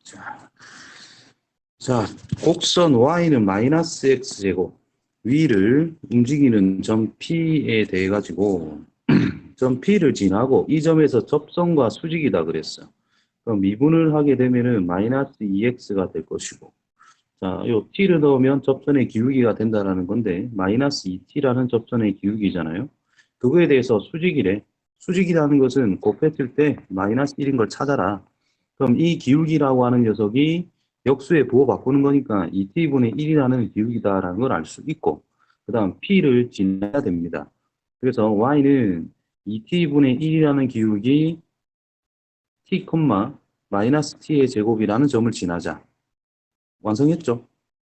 자, 자, 곡선 y는 마이너스 x제곱 위를 움직이는 점 P에 대해 가지고 점 P를 지나고 이 점에서 접선과 수직이다 그랬어. 그럼 미분을 하게 되면은 마이너스 2x가 될 것이고, 자, 요 t를 넣으면 접선의 기울기가 된다라는 건데 마이너스 2t라는 접선의 기울기잖아요. 그거에 대해서 수직이래. 수직이라는 것은 곱했을 때 마이너스 1인 걸 찾아라. 그럼 이 기울기라고 하는 녀석이 역수에 부호 바꾸는 거니까 2t분의 1이라는 기울기다라는 걸 알 수 있고, 그 다음 p를 지나야 됩니다. 그래서 y는 2t분의 1이라는 기울기 t, 마이너스 t의 제곱이라는 점을 지나자. 완성했죠?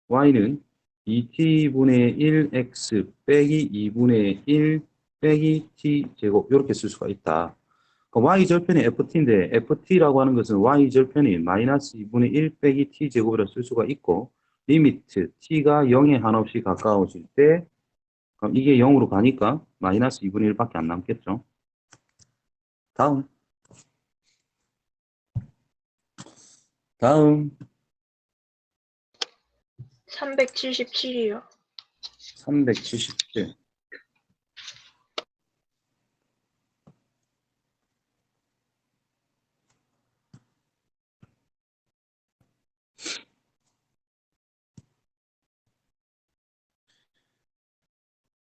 y는 2t분의 1x 빼기 2분의 1 빼기 t제곱 이렇게 쓸 수가 있다. y절편이 ft인데 ft라고 하는 것은 y절편이 마이너스 2분의 1 빼기 t제곱이라 쓸 수가 있고, 리미트 t가 0에 한없이 가까워질 때 그럼 이게 0으로 가니까 마이너스 2분의 1밖에 안 남겠죠. 다음 377이요. 377.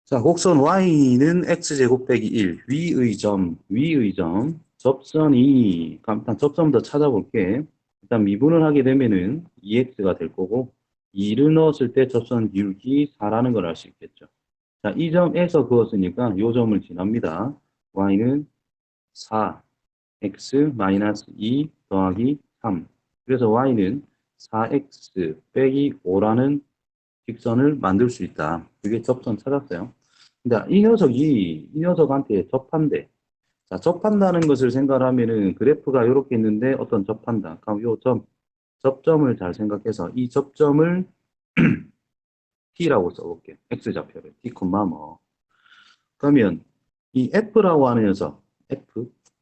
자, 곡선 y는 x제곱 빼기 1, 위의 점, 접선이, 일단 접선부터 찾아볼게. 일단 미분을 하게 되면은 2x가 될 거고, 2를 넣었을 때 접선 기울기 4라는 걸 알 수 있겠죠. 자, 이 점에서 그었으니까 이 점을 지납니다. y는 4, x 마이너스 2 더하기 3. 그래서 y는 4x 빼기 5라는 직선을 만들 수 있다. 그게 접선 찾았어요. 근데 이 녀석한테 접한대. 자, 접한다는 것을 생각하면은 그래프가 이렇게 있는데 어떤 접한다. 그럼 요 접점을 잘 생각해서 이 접점을 T라고 써볼게. X좌표를. T, 뭐. 그러면 이 F라고 하는 녀석,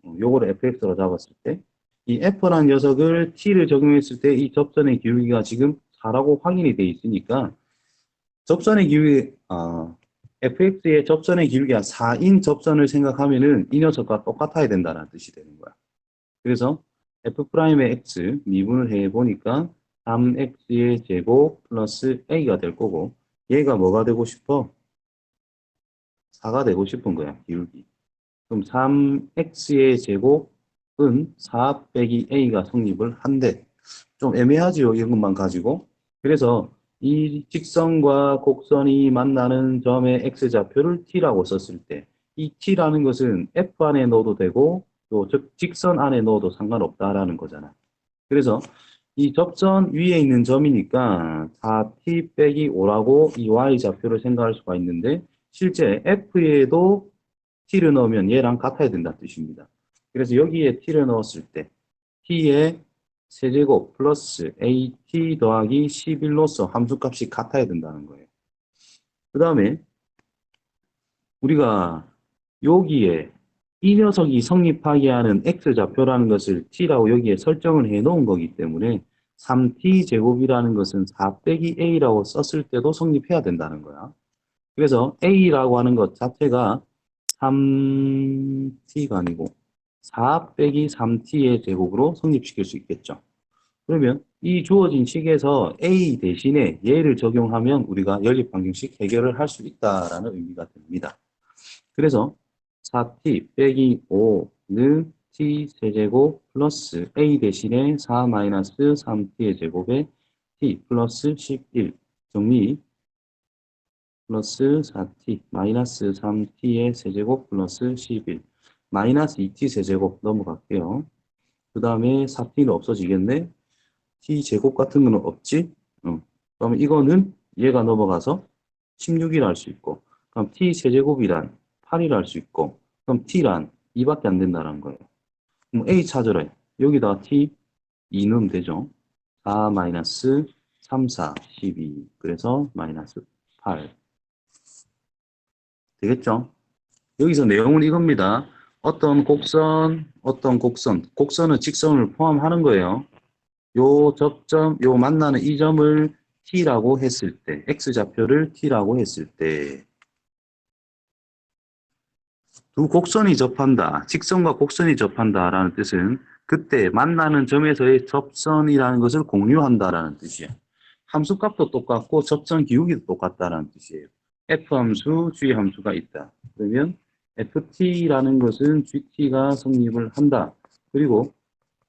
요거를 FX로 잡았을 때, 이 F라는 녀석을 T를 적용했을 때 이 접선의 기울기가 지금 4라고 확인이 돼 있으니까 접선의 기울기, fx의 접선의 기울기가 4인 접선을 생각하면은 이 녀석과 똑같아야 된다는 뜻이 되는 거야. 그래서 f'의 x 미분을 해보니까 3x의 제곱 플러스 a가 될 거고, 얘가 뭐가 되고 싶어? 4가 되고 싶은 거야, 기울기. 그럼 3x의 제곱은 4 빼기 a가 성립을 한대. 좀 애매하지요, 이것만 가지고. 그래서 이 직선과 곡선이 만나는 점의 x좌표를 t라고 썼을 때 이 t라는 것은 f 안에 넣어도 되고 또 직선 안에 넣어도 상관없다라는 거잖아. 그래서 이 접선 위에 있는 점이니까 4t 빼기 5라고 이 y좌표를 생각할 수가 있는데, 실제 f에도 t를 넣으면 얘랑 같아야 된다는 뜻입니다. 그래서 여기에 t를 넣었을 때 t의 세제곱 플러스 at 더하기 11로서 함수값이 같아야 된다는 거예요. 그 다음에 우리가 여기에 이 녀석이 성립하게 하는 x좌표라는 것을 t라고 여기에 설정을 해 놓은 거기 때문에 3t제곱이라는 것은 4 빼기 a라고 썼을 때도 성립해야 된다는 거야. 그래서 a라고 하는 것 자체가 3t가 아니고 4 빼기 3t의 제곱으로 성립시킬 수 있겠죠. 그러면 이 주어진 식에서 A 대신에 얘를 적용하면 우리가 연립방정식 해결을 할 수 있다라는 의미가 됩니다. 그래서 4t 빼기 5는 t 세제곱 플러스 A 대신에 4 마이너스 3t의 제곱에 t 플러스 11 정리 플러스 4t 마이너스 3t의 세제곱 플러스 11 마이너스 2t 세제곱 넘어갈게요. 그 다음에 4t는 없어지겠네. t제곱 같은 거는 없지? 그러면 이거는 얘가 넘어가서 16이라 할 수 있고, 그럼 t 세제곱이란 8이라 할 수 있고, 그럼 t란 2밖에 안 된다는 거예요. 그럼 a 찾으래. 여기다가 t 2 넣으면 되죠. 4 마이너스 3, 4, 12. 그래서 마이너스 8. 되겠죠? 여기서 내용은 이겁니다. 어떤 곡선은 직선을 포함하는 거예요. 요 접점, 요 만나는 이 점을 t라고 했을 때, x좌표를 t라고 했을 때, 두 곡선이 접한다, 직선과 곡선이 접한다라는 뜻은 그때 만나는 점에서의 접선이라는 것을 공유한다라는 뜻이에요. 함수값도 똑같고 접선 기울기도 똑같다라는 뜻이에요. f 함수, g 함수가 있다. 그러면 ft라는 것은 gt가 성립을 한다. 그리고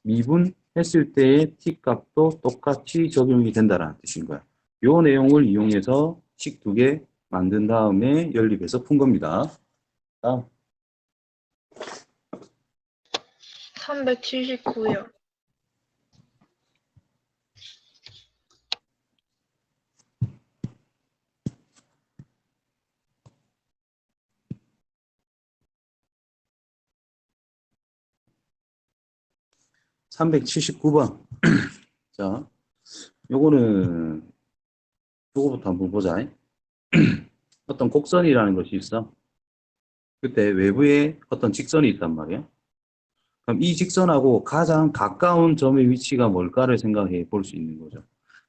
미분했을 때의 t 값도 똑같이 적용이 된다는 뜻인 거야. 이 내용을 이용해서 식 두 개 만든 다음에 연립해서 푼 겁니다. 다음 379요. 379번. 자, 요거는 요거부터 한번 보자. 어떤 곡선이라는 것이 있어. 그때 외부에 어떤 직선이 있단 말이야. 그럼 이 직선하고 가장 가까운 점의 위치가 뭘까를 생각해 볼 수 있는 거죠.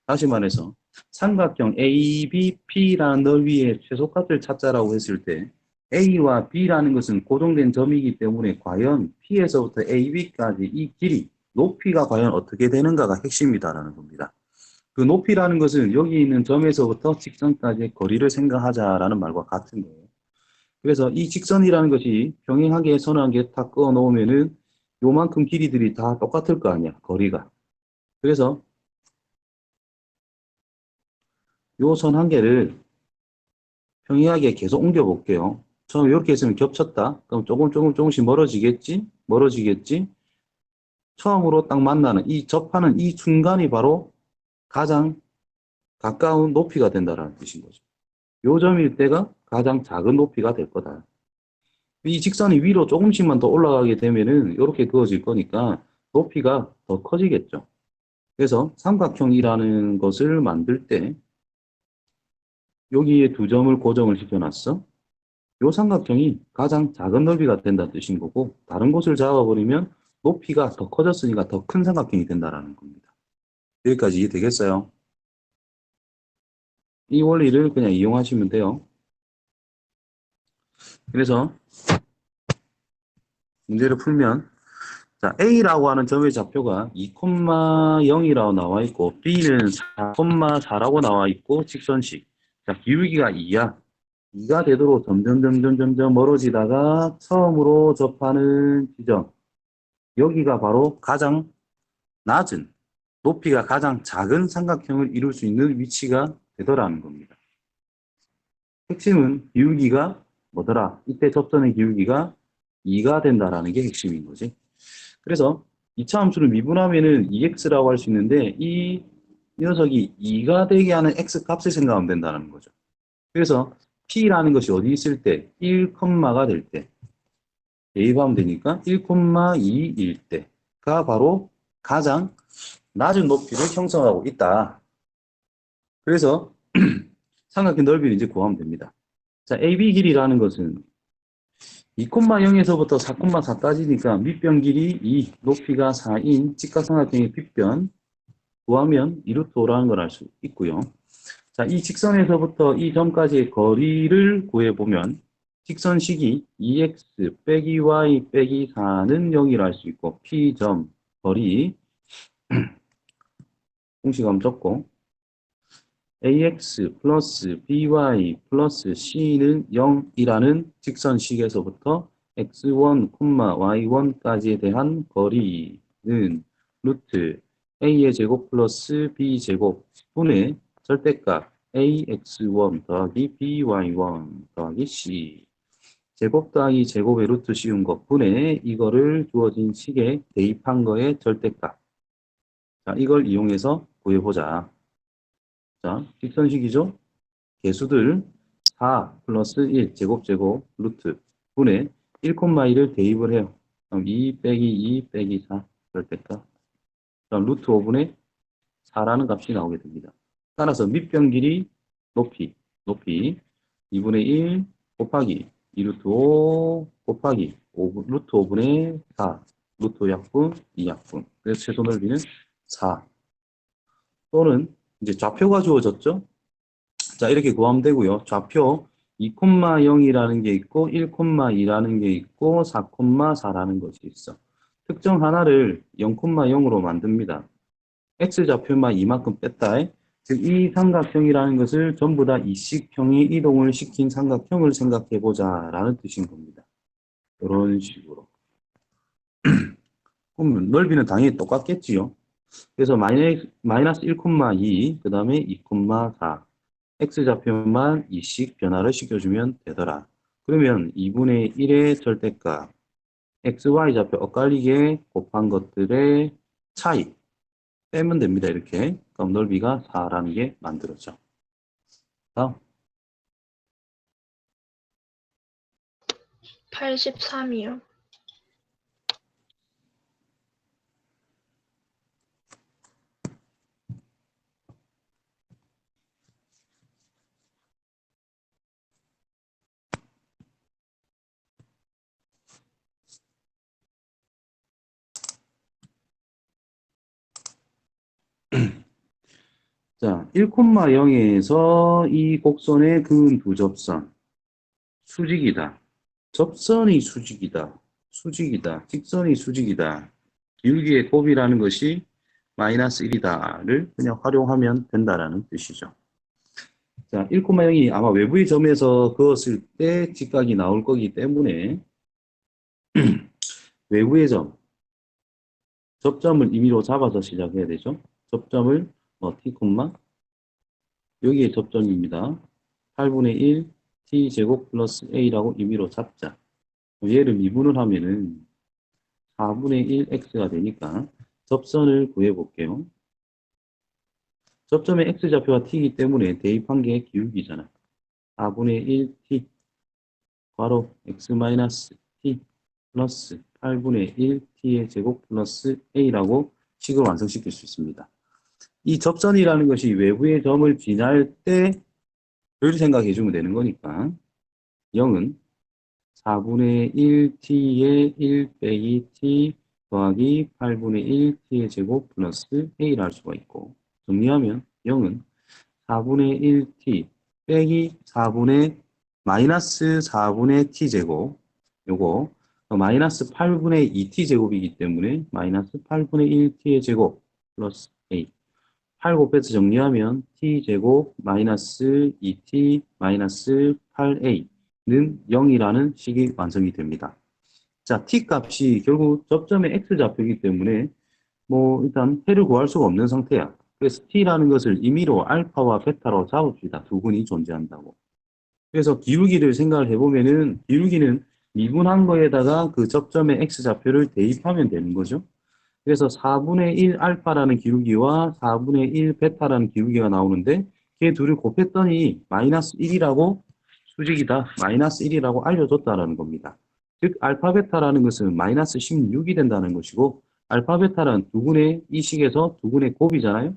다시 말해서 삼각형 ABP라는 넓이의 최소값을 찾자라고 했을 때 A와 B라는 것은 고정된 점이기 때문에 과연 P에서부터 AB까지 이 길이, 높이가 과연 어떻게 되는가가 핵심이다라는 겁니다. 그 높이라는 것은 여기 있는 점에서부터 직선까지의 거리를 생각하자라는 말과 같은 거예요. 그래서 이 직선이라는 것이 평행하게 선하게 다 그어 놓으면은 요만큼 길이들이 다 똑같을 거 아니야, 거리가. 그래서 요 선 한 개를 평행하게 계속 옮겨 볼게요. 처음 이렇게 했으면 겹쳤다. 그럼 조금씩 멀어지겠지? 멀어지겠지? 처음으로 딱 만나는 이 접하는 이 중간이 바로 가장 가까운 높이가 된다는 뜻인 거죠. 요 점일 때가 가장 작은 높이가 될 거다. 이 직선이 위로 조금씩만 더 올라가게 되면은 이렇게 그어질 거니까 높이가 더 커지겠죠. 그래서 삼각형이라는 것을 만들 때 여기에 두 점을 고정을 시켜놨어. 이 삼각형이 가장 작은 넓이가 된다는 뜻인 거고 다른 곳을 잡아버리면 높이가 더 커졌으니까 더 큰 삼각형이 된다는 겁니다. 여기까지 이해되겠어요? 이 원리를 그냥 이용하시면 돼요. 그래서 문제를 풀면 자, A라고 하는 점의 좌표가 2,0이라고 나와 있고 B는 4,4라고 나와 있고 직선식. 자, 기울기가 2야. 2가 되도록 점점 멀어지다가 처음으로 접하는 지점. 여기가 바로 가장 낮은, 높이가 가장 작은 삼각형을 이룰 수 있는 위치가 되더라는 겁니다. 핵심은 기울기가 뭐더라? 이때 접선의 기울기가 2가 된다라는 게 핵심인 거지. 그래서 2차 함수를 미분하면은 2x라고 할 수 있는데 이 녀석이 2가 되게 하는 x 값을 생각하면 된다는 거죠. 그래서 p라는 것이 어디 있을 때 1컴마가 될 때 대입하면 되니까 1,2일 때가 바로 가장 낮은 높이를 형성하고 있다. 그래서 삼각형 넓이를 이제 구하면 됩니다. 자, AB 길이라는 것은 2,0에서부터 4,4까지니까 밑변 길이 2, 높이가 4인 직각삼각형의 빗변 구하면 2루트 5라는 걸 알 수 있고요. 자, 이 직선에서부터 이 점까지의 거리를 구해보면 직선식이 2x 빼기 y 빼기 4는 0이라 할 수 있고 p점 거리 공식 한번 적고 ax 플러스 by 플러스 c는 0이라는 직선식에서부터 x1, y1까지에 대한 거리는 루트 a의 제곱 플러스 b 제곱 분의 절대값 ax1 더하기 by1 더하기 c 제곱 더하기 제곱의 루트 씌운 것 분의 이거를 주어진 식에 대입한 거의 절대값. 자, 이걸 이용해서 구해보자. 자, 직선식이죠? 개수들 4 플러스 1 제곱 루트 분의 1,2를 대입을 해요. 그럼 2 빼기 2 빼기 4 절대값. 그럼 루트 5분의 4라는 값이 나오게 됩니다. 따라서 밑변 길이 높이 2분의 1 곱하기 2 루트 5 곱하기 5, 루트 5분의 4 루트 약분 2약분. 그래서 최소 넓이는 4 또는 이제 좌표가 주어졌죠. 자, 이렇게 구하면 되고요. 좌표 2,0이라는 게 있고 1,2라는 게 있고 4,4라는 것이 있어. 특정 하나를 0,0으로 만듭니다. x좌표만 이만큼 뺐다. 즉, 이 삼각형이라는 것을 전부 다 이식형이 이동을 시킨 삼각형을 생각해보자 라는 뜻인 겁니다. 이런 식으로. 그럼 넓이는 당연히 똑같겠지요. 그래서 마이너스 1,2, 그 다음에 2,4. x좌표만 이씩 변화를 시켜주면 되더라. 그러면 2분의 1의 절대값, xy좌표 엇갈리게 곱한 것들의 차이 빼면 됩니다. 이렇게. 그럼 넓이가 4라는 게 만들어져. 다음. 83이요. 자, 1,0에서 이 곡선의 그은 두 접선. 수직이다. 접선이 수직이다. 수직이다. 직선이 수직이다. 기울기의 곱이라는 것이 마이너스 1이다를 그냥 활용하면 된다라는 뜻이죠. 자, 1,0이 아마 외부의 점에서 그었을 때 직각이 나올 거기 때문에 외부의 점, 접점을 임의로 잡아서 시작해야 되죠. 접점을 t, 여기에 접점입니다. 8분의 1 t제곱 플러스 a라고 임의로 잡자. 얘를 미분을 하면은 4분의 1 x가 되니까 접선을 구해 볼게요. 접점의 x좌표가 t이기 때문에 대입한 게 기울기잖아. 4분의 1 t 괄호 x-t 플러스 8분의 1 t의 제곱 플러스 a라고 식을 완성시킬 수 있습니다. 이 접선이라는 것이 외부의 점을 지날 때를 생각해 주면 되는 거니까 0은 4분의 1t의 1 빼기 t 더하기 8분의 1t의 제곱 플러스 a를 할 수가 있고 정리하면 0은 4분의 1t 빼기 4분의 마이너스 4분의 t제곱 요거 마이너스 8분의 2t 제곱이기 때문에 마이너스 8분의 1t의 제곱 플러스 a 8 곱해서 정리하면 t제곱 마이너스 2t 마이너스 8a는 0이라는 식이 완성이 됩니다. 자, t 값이 결국 접점의 x좌표이기 때문에 뭐 일단 해를 구할 수가 없는 상태야. 그래서 t라는 것을 임의로 알파와 베타로 잡읍시다. 두 군이 존재한다고. 그래서 기울기를 생각을 해보면은 기울기는 미분한 거에다가 그 접점의 x좌표를 대입하면 되는 거죠. 그래서 4분의 1 알파라는 기울기와 4분의 1 베타라는 기울기가 나오는데 걔 둘을 곱했더니 마이너스 1이라고 수직이다. 마이너스 1이라고 알려줬다라는 겁니다. 즉 알파 베타라는 것은 마이너스 16이 된다는 것이고 알파 베타는 두근의 이 식에서 두근의 곱이잖아요.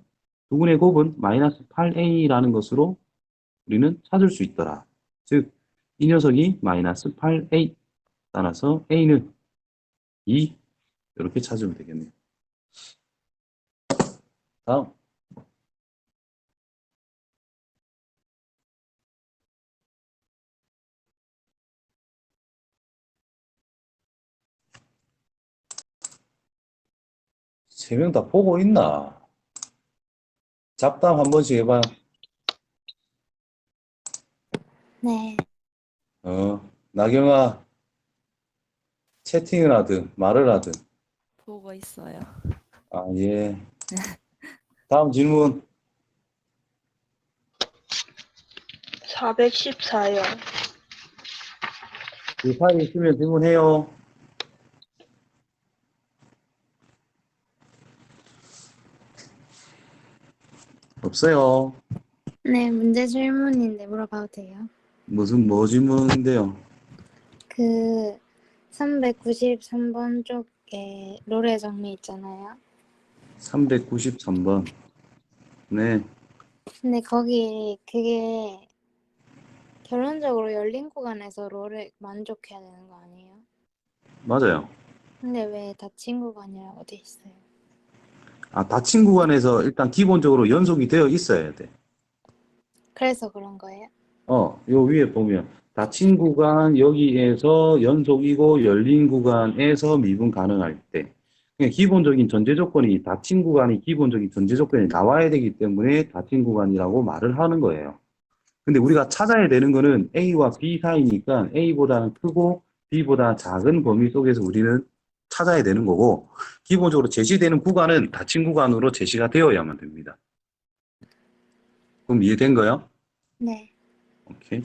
두근의 곱은 마이너스 8a라는 것으로 우리는 찾을 수 있더라. 즉 이 녀석이 마이너스 8a 따라서 a는 2 이렇게 찾으면 되겠네요. 다음. 세 명 다 보고 있나? 잡담 한 번씩 해봐요. 네, 나경아, 채팅을 하든, 말을 하든. 보고 있어요. 아, 예. 다음 질문. 414요. 이 파일 있으면 질문해요. 없어요. 네, 문제 질문인데 물어봐도 돼요? 뭐 질문인데요? 그 393번 쪽에 로레 정리 있잖아요. 393번. 네, 근데 거기 그게 결론적으로 열린 구간에서 롤을 만족해야 되는 거 아니에요? 맞아요. 근데 왜 닫힌 구간이라고 돼 있어요? 닫힌 구간에서 일단 기본적으로 연속이 되어 있어야 돼. 그래서 그런 거예요? 요 위에 보면 닫힌 구간 여기에서 연속이고 열린 구간에서 미분 가능할 때 그냥 기본적인 전제 조건이 닫힌 구간이 기본적인 전제 조건이 나와야 되기 때문에 닫힌 구간이라고 말을 하는 거예요. 근데 우리가 찾아야 되는 거는 A와 B 사이니까 A보다는 크고 B보다 작은 범위 속에서 우리는 찾아야 되는 거고 기본적으로 제시되는 구간은 닫힌 구간으로 제시가 되어야만 됩니다. 그럼 이해된 거요? 네. 오케이.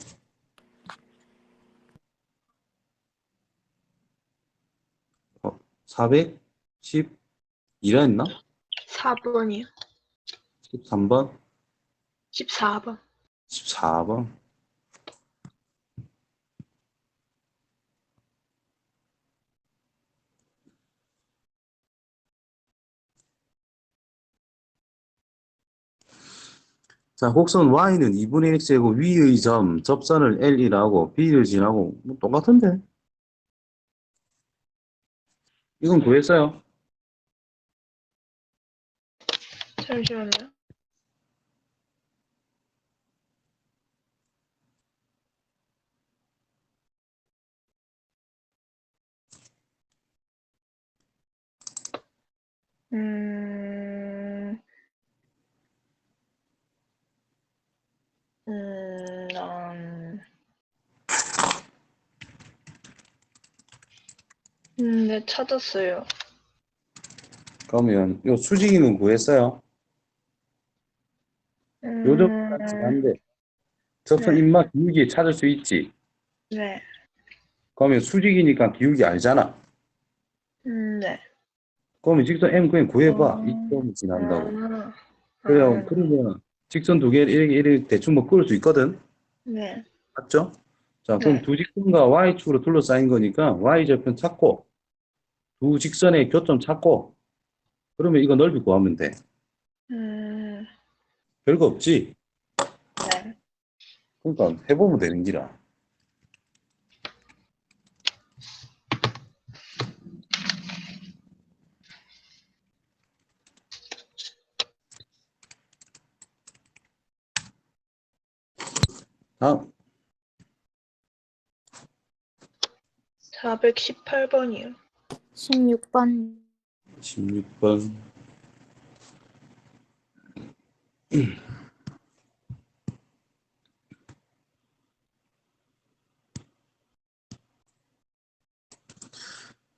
412라 했나? 4번이요. 13번? 14번. 14번? 자, 곡선 y는 2분의 x제곱 위의 점, 접선을 L이라고 B를 지나고 뭐 똑같은데? 이건 구했어요? 잠시만요. 음, 음, 음, 네, 찾았어요. 그러면 요 수직이는 구했어요? 요 점까지 음, 한데 접선 네, 입막 기울기 찾을 수 있지? 네, 그러면 수직이니까 기울기 알잖아? 네. 그러면 직선 M 그냥 구해봐. 이 어, 점을 지난다고. 아, 그래요. 아, 그러면 직선 두 개를 이렇게 대충 뭐 그을 수 있거든? 네, 맞죠? 자, 그럼 네. 두 직선과 Y축으로 둘러싸인 거니까 Y절편 찾고 두 직선의 교점 찾고 그러면 이거 넓이 구하면 돼. 음, 별거 없지? 네. 그러니까 해보면 되는 기라. 다음 418번이요. 16번. 16번.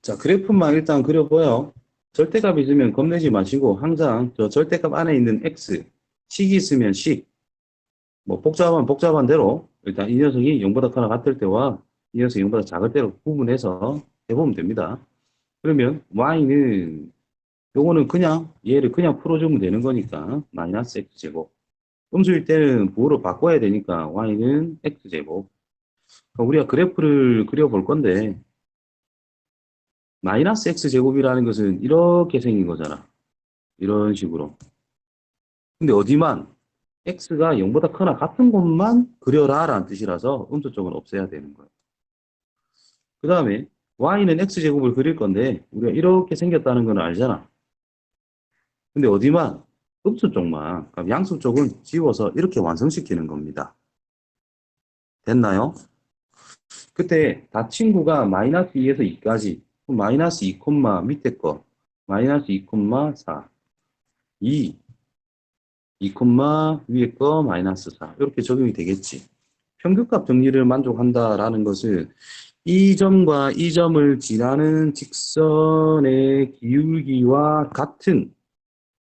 자, 그래프만 일단 그려봐요. 절대값 있으면 겁내지 마시고 항상 저 절대값 안에 있는 x, 식이 있으면 식, 뭐 복잡하면 복잡한 대로 일단 이 녀석이 0보다 크거나 같을 때와 이 녀석이 0보다 작을 때로 구분해서 해보면 됩니다. 그러면 y는 요거는 그냥 얘를 그냥 풀어주면 되는 거니까 마이너스 x제곱. 음수일 때는 부호로 바꿔야 되니까 y는 x제곱. 그럼 우리가 그래프를 그려볼 건데 마이너스 x제곱이라는 것은 이렇게 생긴 거잖아. 이런 식으로. 근데 어디만 x가 0보다 크거나 같은 곳만 그려라 라는 뜻이라서 음수 쪽은 없애야 되는 거예요. 그 다음에 y는 x제곱을 그릴 건데 우리가 이렇게 생겼다는 건 알잖아. 근데 어디만 음수 쪽만 그럼 양수 쪽은 지워서 이렇게 완성시키는 겁니다. 됐나요? 그때 다 친구가 마이너스 2에서 2까지 마이너스 2, 밑에 거 마이너스 2, 4 2 2, 위에 거 마이너스 4 이렇게 적용이 되겠지. 평균값 정리를 만족한다라는 것은 이 점과 이 점을 지나는 직선의 기울기와 같은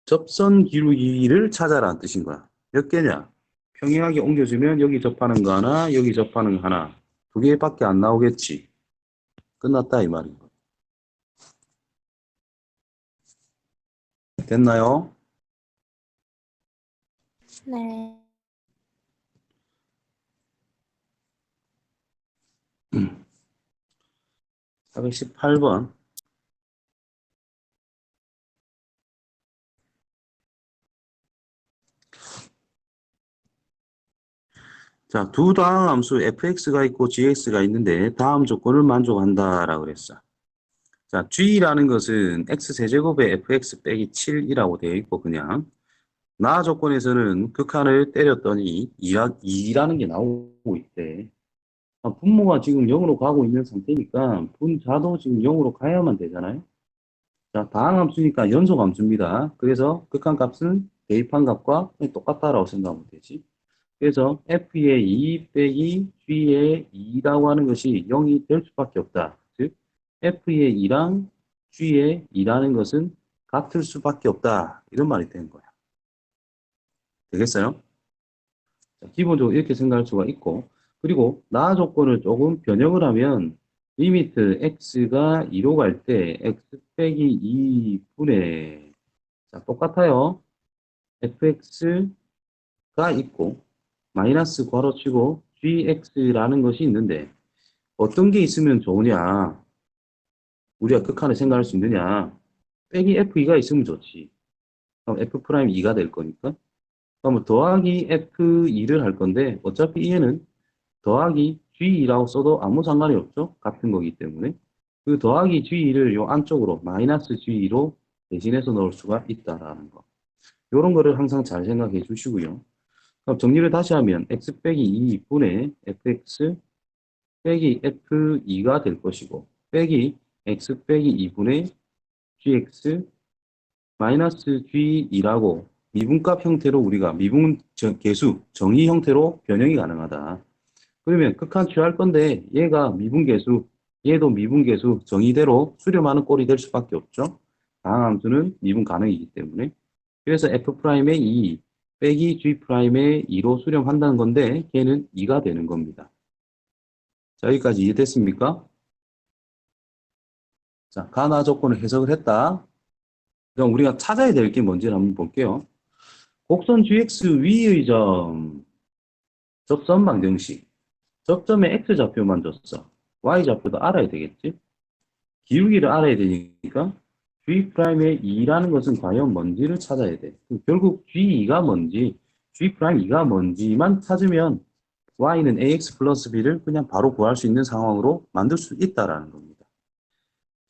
접선 기울기를 찾아라는 뜻인 거야. 몇 개냐? 평행하게 옮겨주면 여기 접하는 거 하나, 여기 접하는 거 하나. 두 개밖에 안 나오겠지. 끝났다 이 말인 거. 됐나요? 네. 418번. 자, 두 다항 함수 fx가 있고 gx가 있는데 다음 조건을 만족한다라고 그랬어. 자, g라는 것은 x세제곱에 fx 빼기 7이라고 되어 있고, 그냥 나 조건에서는 극한을 때렸더니 2라는 게 나오고 있대. 분모가 지금 0으로 가고 있는 상태니까 분자도 지금 0으로 가야만 되잖아요. 자, 다항함수니까 연속함수입니다. 그래서 극한값은 대입한 값과 똑같다라고 생각하면 되지. 그래서 f의 2 빼기 g의 2라고 하는 것이 0이 될 수밖에 없다. 즉 f의 2랑 g의 2라는 것은 같을 수밖에 없다. 이런 말이 되는 거야. 되겠어요? 자, 기본적으로 이렇게 생각할 수가 있고, 그리고 나 조건을 조금 변형을 하면 리미트 x가 2로 갈 때 x 빼기 2분의, 자, 똑같아요. fx가 있고 마이너스 괄호치고 gx라는 것이 있는데 어떤 게 있으면 좋으냐, 우리가 극한을 생각할 수 있느냐. 빼기 f2가 있으면 좋지. 그럼 f'2가 될 거니까. 그러면 더하기 f2를 할 건데 어차피 얘는 더하기 G2라고 써도 아무 상관이 없죠. 같은 거기 때문에. 그 더하기 G2를 요 안쪽으로 마이너스 G2로 대신해서 넣을 수가 있다라는 거. 요런 거를 항상 잘 생각해 주시고요. 그럼 정리를 다시 하면 x 빼기 2분의 fx 빼기 f2가 될 것이고 빼기 x 빼기 2분의 gx 마이너스 g2라고 미분값 형태로 우리가 미분 계수 정의 형태로 변형이 가능하다. 그러면 극한 취할 건데 얘가 미분계수, 얘도 미분계수 정의대로 수렴하는 꼴이 될 수밖에 없죠. 다항함수는 미분 가능이기 때문에. 그래서 f'의 2 빼기 g'의 2로 수렴한다는 건데 걔는 2가 되는 겁니다. 자, 여기까지 이해됐습니까? 자, 가나 조건을 해석을 했다. 그럼 우리가 찾아야 될 게 뭔지를 한번 볼게요. 곡선 gx 위의 점 접선 방정식. 접점에 x좌표만 줬어. y좌표도 알아야 되겠지? 기울기를 알아야 되니까 G'의 2라는 것은 과연 뭔지를 찾아야 돼. 결국 G2가 뭔지, G'2가 뭔지만 찾으면 Y는 AX 플러스 B를 그냥 바로 구할 수 있는 상황으로 만들 수 있다라는 겁니다.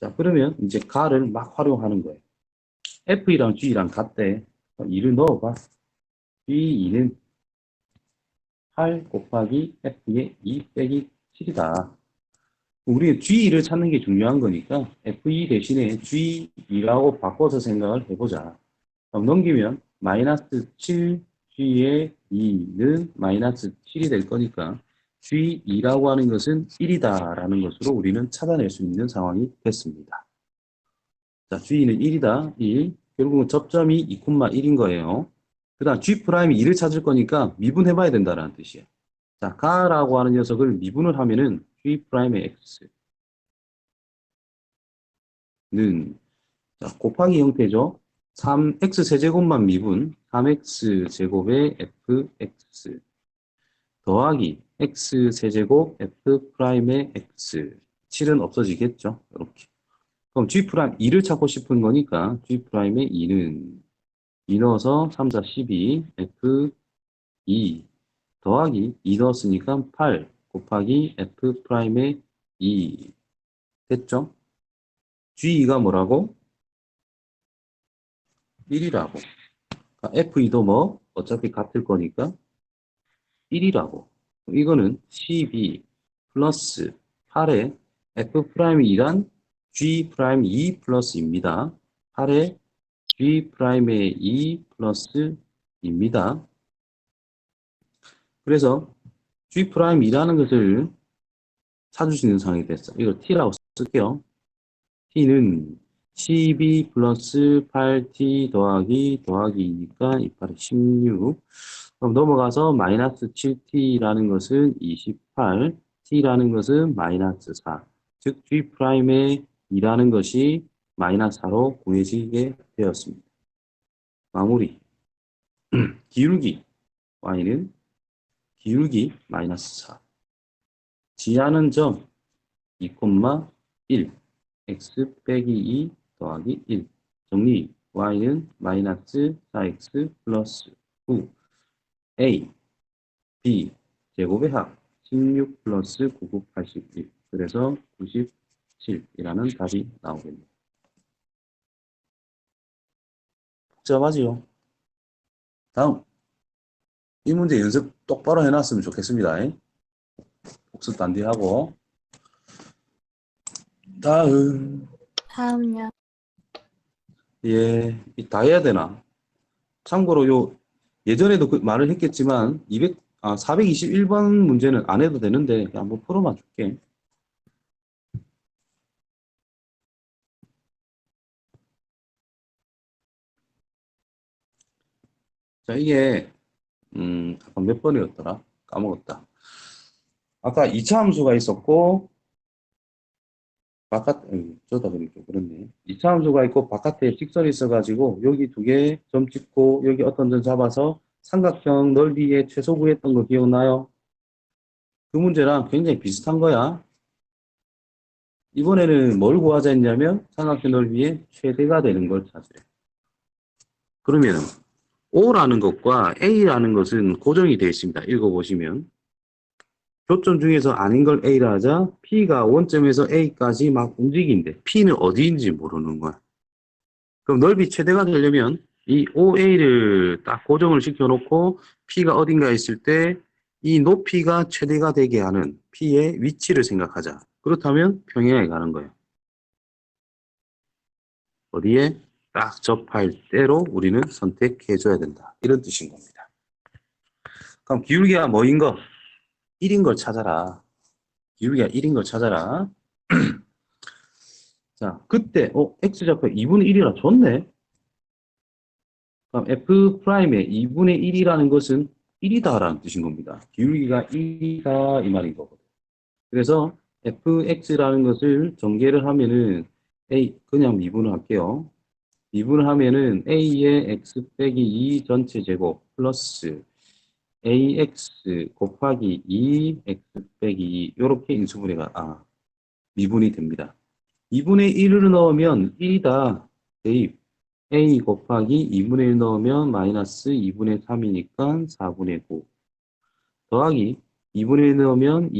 자, 그러면 이제 가를 막 활용하는 거예요. F랑 G랑 같대. 2를 넣어봐. G2는 8 곱하기 F의 2 빼기 7이다. 우리 G2를 찾는 게 중요한 거니까 F2 대신에 G2라고 바꿔서 생각을 해보자. 그럼 넘기면 마이너스 7G의 2는 마이너스 7이 될 거니까 G2라고 하는 것은 1이다 라는 것으로 우리는 찾아낼 수 있는 상황이 됐습니다. 자, G는 1이다. 1. 결국은 접점이 2,1인 거예요. 그 다음 G'이 2를 찾을 거니까 미분해봐야 된다는 뜻이에요. 자, 가라고 하는 녀석을 미분을 하면은 G'의 X는 자, 곱하기 형태죠. 3x 세제곱만 미분 3x 제곱의 fx 더하기 x 세제곱 f'의 x 7은 없어지겠죠. 이렇게. 그럼 g' 2를 찾고 싶은 거니까 g'의 2는 2 넣어서 3, 4, 12 f2 더하기 2 넣었으니까 8 곱하기 f'의 2 됐죠? g2가 뭐라고? 1이라고. F2도 뭐 어차피 같을 거니까 1이라고. 이거는 12 플러스 8의 F'이란 G'2 플러스입니다. 8의 G'의 2 플러스입니다. 그래서 G'이라는 것을 찾을 수 있는 상황이 됐어. 이걸 T라고 쓸게요. T는 12 플러스 8T 더하기니까 2, 8에 16. 그럼 넘어가서 마이너스 7t라는 것은 28, t라는 것은 마이너스 4. 즉 G'의 2라는 것이 마이너스 4로 구해지게 되었습니다. 마무리. 기울기 y는 기울기 마이너스 4. 지하는 점 2,1 x 빼기 2 더하기 1. 정리. y는 마이너스 4x 플러스 9. A, B 제곱의 합 16 플러스 9, 81. 그래서 94 7이라는 답이 나오겠네요. 복잡하지요? 다음. 이 문제 연습 똑바로 해놨으면 좋겠습니다. 복습 단디 하고. 다음. 다음요. 예, 다 해야 되나? 참고로 예전에도 그 말을 했겠지만 421번 문제는 안 해도 되는데 그냥 한번 풀어만 줄게. 자, 이게 아까 몇 번이었더라? 까먹었다. 아까 2차 함수가 있었고 저다 보니까 그렇네. 2차 함수가 있고 바깥에 직선이 있어가지고 여기 두 개 점 찍고 여기 어떤 점 잡아서 삼각형 넓이의 최소 구했던 거 기억나요? 그 문제랑 굉장히 비슷한 거야. 이번에는 뭘 구하자 했냐면 삼각형 넓이의 최대가 되는 걸 찾으래. 그러면 O라는 것과 A라는 것은 고정이 되어 있습니다. 읽어보시면 교점 중에서 아닌 걸 A라 하자. P가 원점에서 A까지 막 움직이는데 P는 어디인지 모르는 거야. 그럼 넓이 최대가 되려면 이 OA를 딱 고정을 시켜놓고 P가 어딘가 있을 때 이 높이가 최대가 되게 하는 P의 위치를 생각하자. 그렇다면 평행하게 가는 거예요. 어디에 딱 접할 때로 우리는 선택해줘야 된다. 이런 뜻인 겁니다. 그럼 기울기가 뭐인 거? 1인 걸 찾아라. 기울기가 1인 걸 찾아라. 자, 그때 X좌표 2분의 1이라 좋네. 그럼 F'의 2분의 1이라는 것은 1이다라는 뜻인 겁니다. 기울기가 1이다 이 말인 거거든요. 그래서 fx라는 것을 전개를 하면은 a 그냥 미분을 할게요. 미분을 하면은 a의 x 빼기 2 전체 제곱 플러스 ax 곱하기 2 x 빼기 2 이렇게 인수분해가 미분이 됩니다. 2분의 1을 넣으면 1이다. 대입 a 곱하기 2분의 1 넣으면 마이너스 2분의 3이니까 4분의 9 더하기 2분의 1 넣으면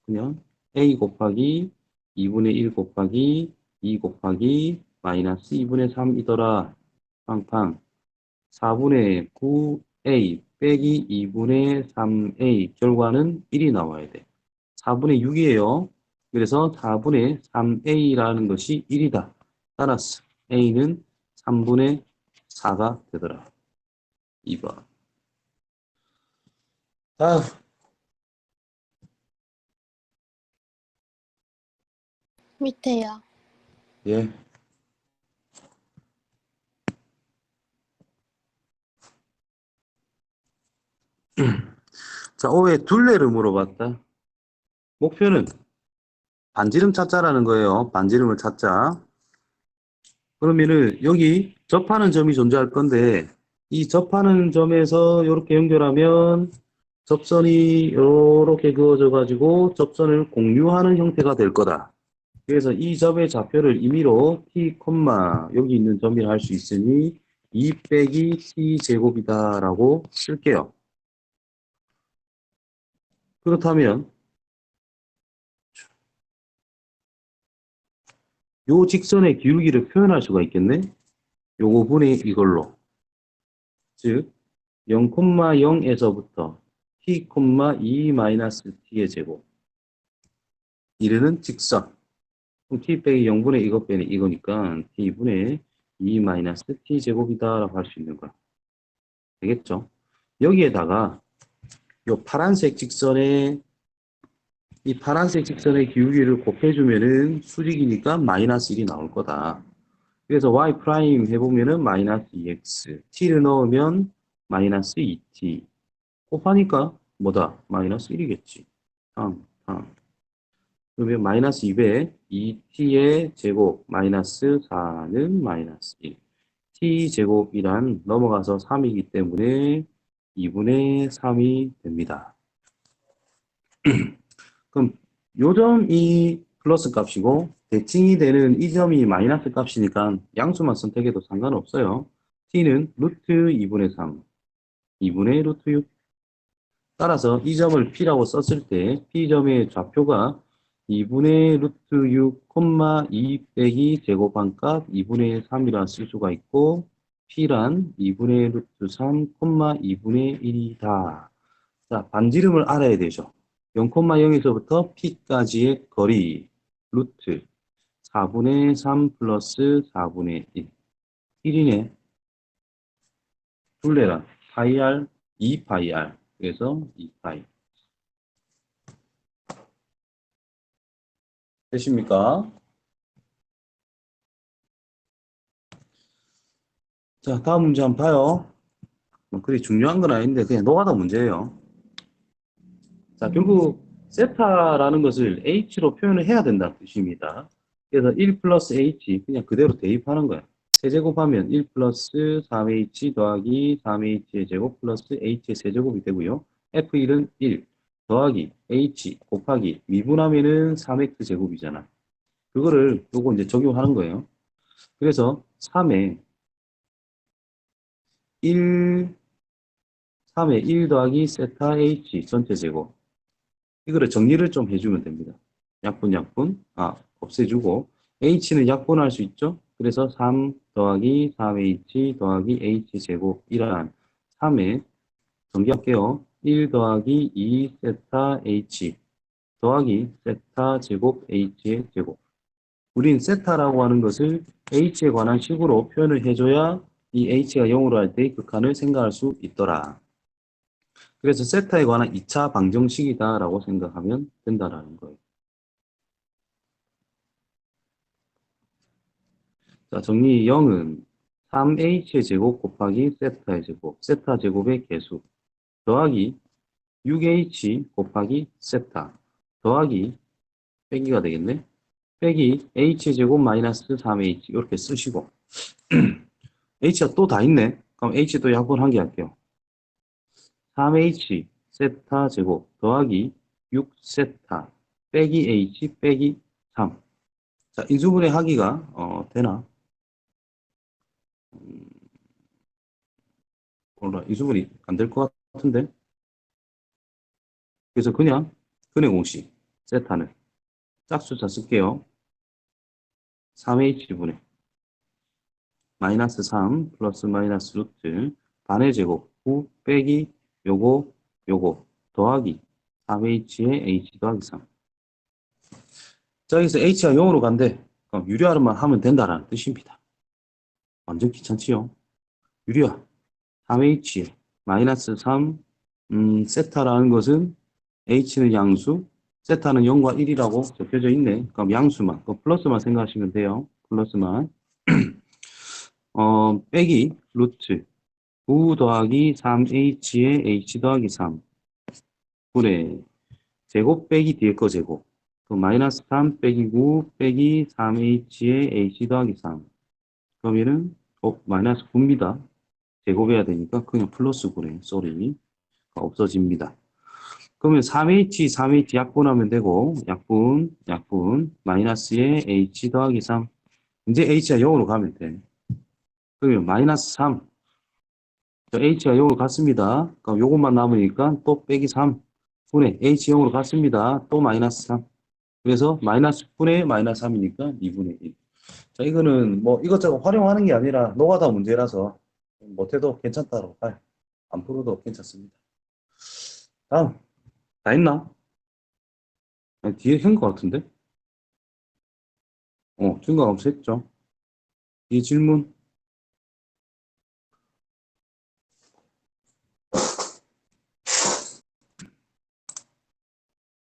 그냥 a 곱하기 2분의 1 곱하기 2 곱하기 마이너스 2분의 3이더라. 팡팡 4분의 9a 빼기 2분의 3a 결과는 1이 나와야 돼. 4분의 6이에요. 그래서 4분의 3a라는 것이 1이다. 따라서 a는 3분의 4가 되더라. 2번. 다음. 밑에요. 예. 자, 5회 둘레를 물어봤다. 목표는 반지름 찾자라는 거예요. 반지름을 찾자. 그러면은 여기 접하는 점이 존재할 건데 이 접하는 점에서 이렇게 연결하면 접선이 이렇게 그어져 가지고 접선을 공유하는 형태가 될 거다. 그래서 이 점의 좌표를 임의로 t, 여기 있는 점이라 할 수 있으니 2 빼기 t 제곱이다 라고 쓸게요. 그렇다면 요 직선의 기울기를 표현할 수가 있겠네. 요거 분의 이걸로. 즉 0,0에서부터 t, 2-t의 제곱 이르는 직선. 그럼 t 빼기 0분의 이것 빼기 이거니까 t분의 2-t 제곱이다 라고 할 수 있는 거야. 되겠죠? 여기에다가 요 파란색 직선의 이 파란색 직선의 기울기를 곱해주면은 수직이니까 마이너스 1이 나올 거다. 그래서 y 프라임 해보면은 마이너스 2x, t를 넣으면 마이너스 2t 곱하니까 뭐다? 마이너스 1이겠지. 그러면 마이너스 2배 2t의 제곱 마이너스 4는 마이너스 1. t 제곱이란 넘어가서 3이기 때문에 2분의 3이 됩니다. 그럼 요 점이 플러스 값이고 대칭이 되는 이 점이 마이너스 값이니까 양수만 선택해도 상관없어요. t는 루트 2분의 3, 2분의 루트 6. 따라서 이 점을 p라고 썼을 때 p점의 좌표가 2분의 루트 6, 2 빼기 제곱한값 2분의 3이라 쓸 수가 있고, P란 2분의 루트 3, 2분의 1이다. 자, 반지름을 알아야 되죠. 0,0에서부터 P까지의 거리, 루트 4분의 3 플러스 4분의 1. 1이네. 둘레라 파이 R, 2파이 R. 그래서 2파이. 되십니까? 자, 다음 문제 한번 봐요. 뭐 그리 중요한 건 아닌데 그냥 노가다 문제예요. 자, 결국 세타라는 것을 h로 표현을 해야 된다는 뜻입니다. 그래서 1 플러스 h 그냥 그대로 대입하는 거야. 세제곱하면 1 플러스 3h 더하기 3h의 제곱 플러스 h의 세제곱이 되고요. f1은 1 더하기 h 곱하기 미분하면은 3x 제곱이잖아. 그거를 요거 이제 적용하는 거예요. 그래서 3에 1 3에 1 더하기 세타 h 전체 제곱. 이거를 정리를 좀 해주면 됩니다. 약분, 없애주고, h는 약분할 수 있죠? 그래서 3 더하기 3h 더하기 h 제곱이란 3에 정리할게요. 1 더하기 2 세타 h 더하기 세타 제곱 h의 제곱. 우린 세타라고 하는 것을 h에 관한 식으로 표현을 해줘야 이 h가 0으로 할 때 극한을 생각할 수 있더라. 그래서 세타에 관한 2차 방정식이다라고 생각하면 된다라는 거예요. 자, 정리 0은 3h의 제곱 곱하기 세타의 제곱, 세타 제곱의 개수 더하기 6h 곱하기 세타 더하기 빼기가 되겠네. 빼기 h의 제곱 마이너스 3h 이렇게 쓰시고 h가 또 다 있네. 그럼 h도 약분 한 개 할게요. 3h 세타 제곱 더하기 6 세타 빼기 h 빼기 3. 자, 인수분해 하기가 되나? 몰라. 인수분해 안 될 것 같은데. 그래서 그냥 근해 공식 세타는 짝수자 쓸게요. 3h분의 마이너스 3 플러스 마이너스 루트 반의 제곱 9 빼기 요거 더하기 3h의 h 더하기 3. 자, 여기서 h가 0으로 간대. 그럼 유리화만 하면 된다라는 뜻입니다. 완전 귀찮지요? 유리화 3h에 마이너스 3 세타라는 것은 h는 양수, 세타는 0과 1이라고 적혀져 있네. 그럼 양수만, 그 플러스만 생각하시면 돼요. 플러스만. 빼기 루트 9 더하기 3h의 h 더하기 3 분의 제곱 빼기 뒤에 거 제곱. 그 마이너스 3 빼기 9 빼기 3h의 h 더하기 3. 그러면은 마이너스 9입니다. 제곱해야 되니까 그냥 플러스 9래. 쏘리. 없어집니다. 그러면 3h 약분하면 되고 약분 마이너스에 h 더하기 3. 이제 h가 0으로 가면 돼. 그러면 마이너스 3. h가 0으로 갔습니다. 그럼 요것만 남으니까 또 빼기 3 분의 h 0으로 갔습니다. 또 마이너스 3. 그래서 마이너스 분의 마이너스 3이니까 2분의 1. 자, 이거는 뭐 이것저것 활용하는 게 아니라 노가다 문제라서 못해도 괜찮다고 봐요. 안 풀어도 괜찮습니다. 다음 다 했나? 아니, 뒤에 한 것 같은데? 증가 없이 했죠. 뒤에 질문.